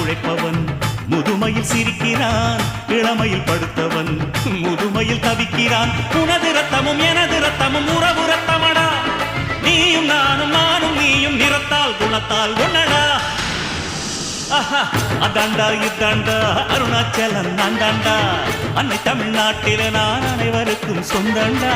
உழைப்பவன் முதுமையில் சிரிக்கிறான் இளமையில் படுத்தவன் முதுமையில் தவிக்கிறான் உனது ரத்தமும் எனது ரத்தமும் உறவு ரத்தமடா நீயும் நானும் நானும் நீயும் நிறத்தால் குணத்தால் ஒன்னடா அதாண்டா இதாண்டா அருணாச்சலம் நான் தாண்டா அன்னை தமிழ்நாட்டில நான் அனைவருக்கும் சொந்தண்டா